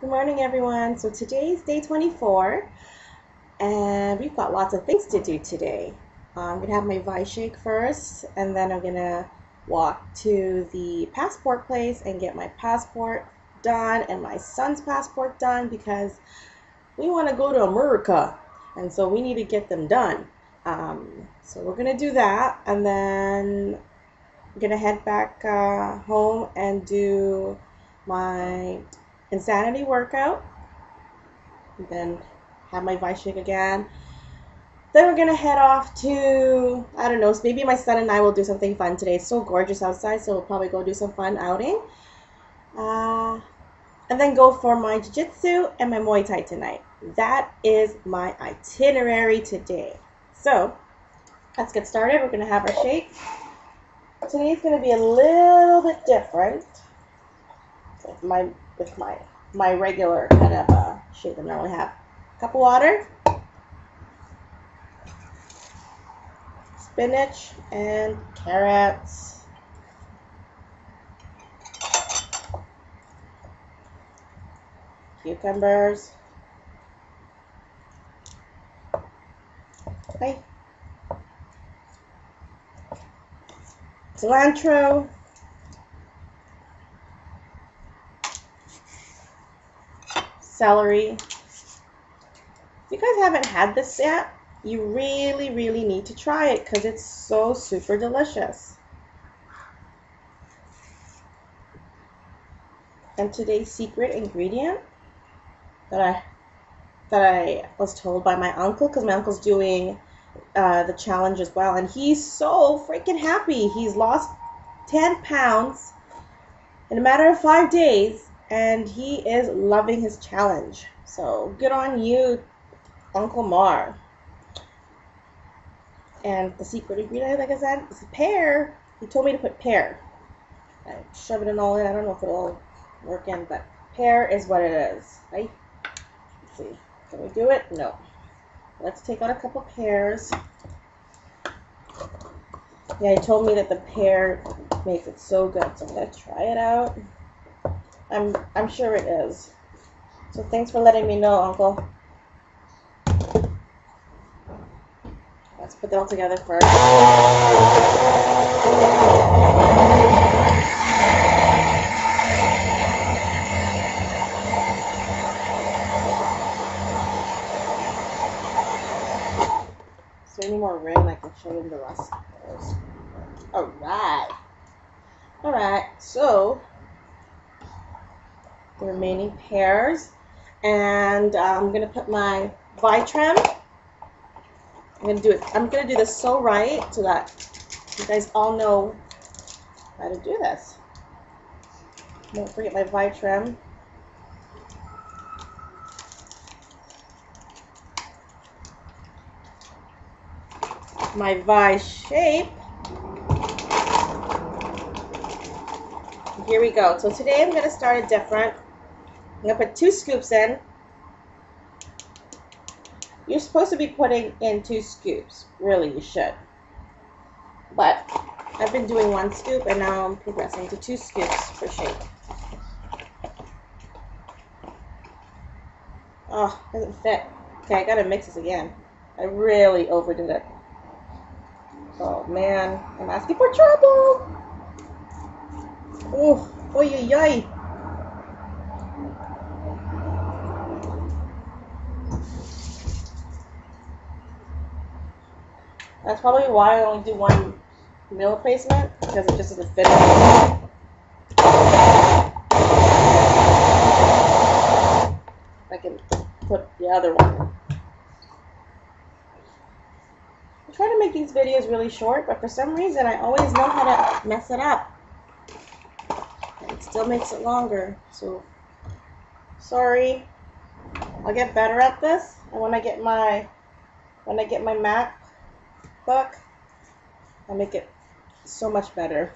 Good morning, everyone. So today's day 24, and we've got lots of things to do today. I'm going to have my Vi shake first, and then I'm going to walk to the passport place and get my passport done and my son's passport done because we want to go to America, and so we need to get them done. So we're going to do that, and then I'm going to head back home and do my insanity workout, and then have my Vi shake again. Then we're gonna head off to, I don't know, maybe my son and I will do something fun today. It's so gorgeous outside, so we'll probably go do some fun outing. And then go for my jiu-jitsu and my Muay Thai tonight. That is my itinerary today. So let's get started. We're gonna have our shake. Today's gonna be a little bit different with my regular kind of shake. I'm gonna have a cup of water, spinach and carrots, cucumbers, okay, cilantro, celery. If you guys haven't had this yet, you really need to try it because it's so super delicious. And today's secret ingredient that I was told by my uncle, because my uncle's doing the challenge as well, and he's so freaking happy. He's lost 10 pounds in a matter of 5 days, and he is loving his challenge. So good on you, Uncle Mar. And the secret ingredient, like I said, is pear. He told me to put pear. I shove it all in. I don't know if it'll work in, but pear is what it is, right? Let's see. Can we do it? No. Let's take out a couple pears. Yeah, he told me that the pear makes it so good, so I'm gonna try it out. I'm sure it is. So thanks for letting me know, Uncle. Let's put that all together first. Is there any more rain? I can show you the rest of those. Alright, so the remaining pears, and I'm gonna put my Vitram. I'm gonna do this so right so that you guys all know how to do this. Don't forget my Vitram. My Vi shape. Here we go. So today I'm going to start it different. I'm going to put 2 scoops in. You're supposed to be putting in 2 scoops. Really, you should. But I've been doing 1 scoop, and now I'm progressing to 2 scoops for shape. Oh, doesn't fit. Okay, I got to mix this again. I really overdid it. Oh man, I'm asking for trouble. Oh, oy, oy, oy. That's probably why I only do 1 meal replacement, because it just doesn't fit in. I can put the other one. I try to make these videos really short, but for some reason I always know how to mess it up. And it still makes it longer, so sorry. I'll get better at this, and when I get my MacBook, I'll make it so much better.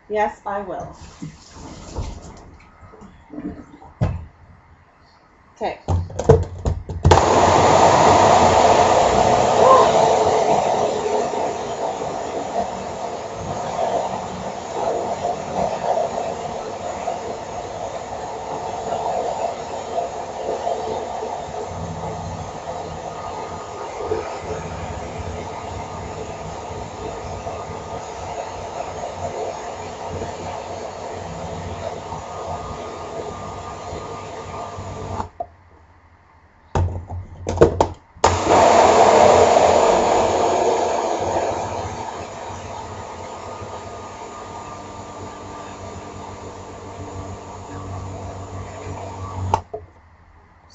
Yes, I will. Okay.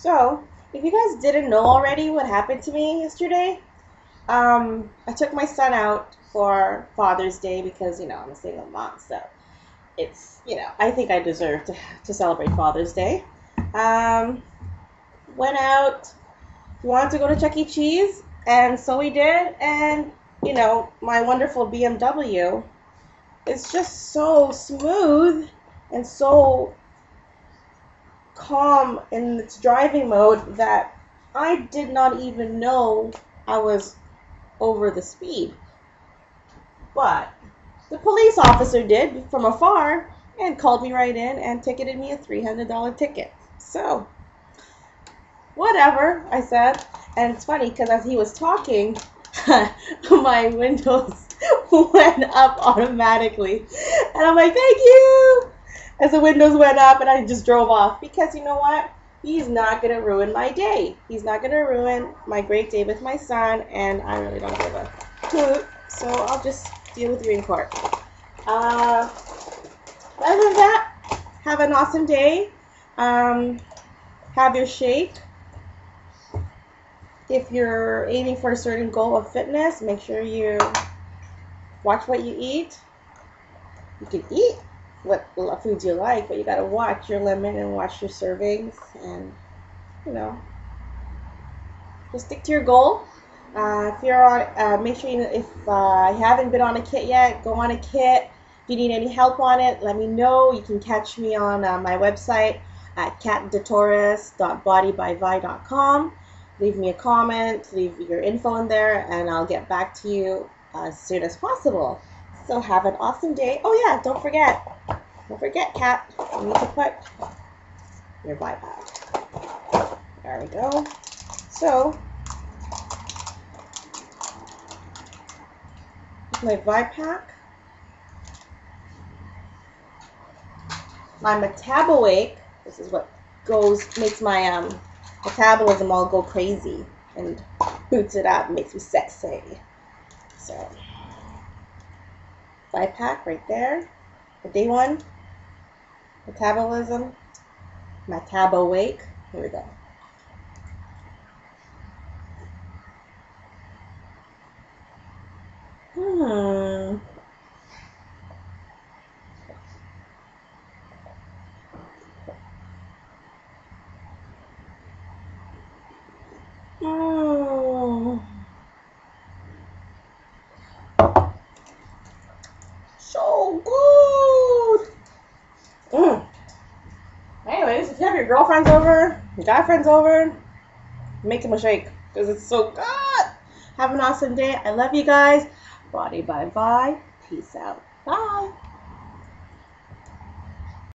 So, if you guys didn't know already what happened to me yesterday, I took my son out for Father's Day because, I'm a single mom, so it's, I think I deserve to celebrate Father's Day. Went out, wanted to go to Chuck E. Cheese, and so we did, and, my wonderful BMW is just so smooth and so calm in its driving mode that I did not even know I was over the speed. But the police officer did from afar and called me right in and ticketed me a $300 ticket. So, whatever, I said. And it's funny because as he was talking, my windows went up automatically. And I'm like, thank you! As the windows went up and I just drove off. Because you know what? He's not going to ruin my day. He's not going to ruin my great day with my son. And I really don't give a hoot. So I'll just deal with you in court. Other than that, have an awesome day. Have your shake. If you're aiming for a certain goal of fitness, make sure you watch what you eat. You can eat what foods you like, but you gotta watch your limit and watch your servings, and just stick to your goal. If you're on, make sure if you haven't been on a kit yet, go on a kit. If you need any help on it, let me know. You can catch me on my website at catdetoris.bodybyvi.com. Leave me a comment, leave your info in there, and I'll get back to you as soon as possible. So have an awesome day. Oh yeah, don't forget, Kat, you need to put your Vi pack. There we go. So, my Vi pack, my Metabawake. This is what makes my metabolism all go crazy and boots it up, makes me sexy. So, Vi pack right there. The day one, metabolism, Metabawake. Here we go. So good. Anyways, if you have your girlfriends over, your guy friends over, make them a shake because it's so good. Have an awesome day. I love you guys. Body by Vi. Peace out. Bye.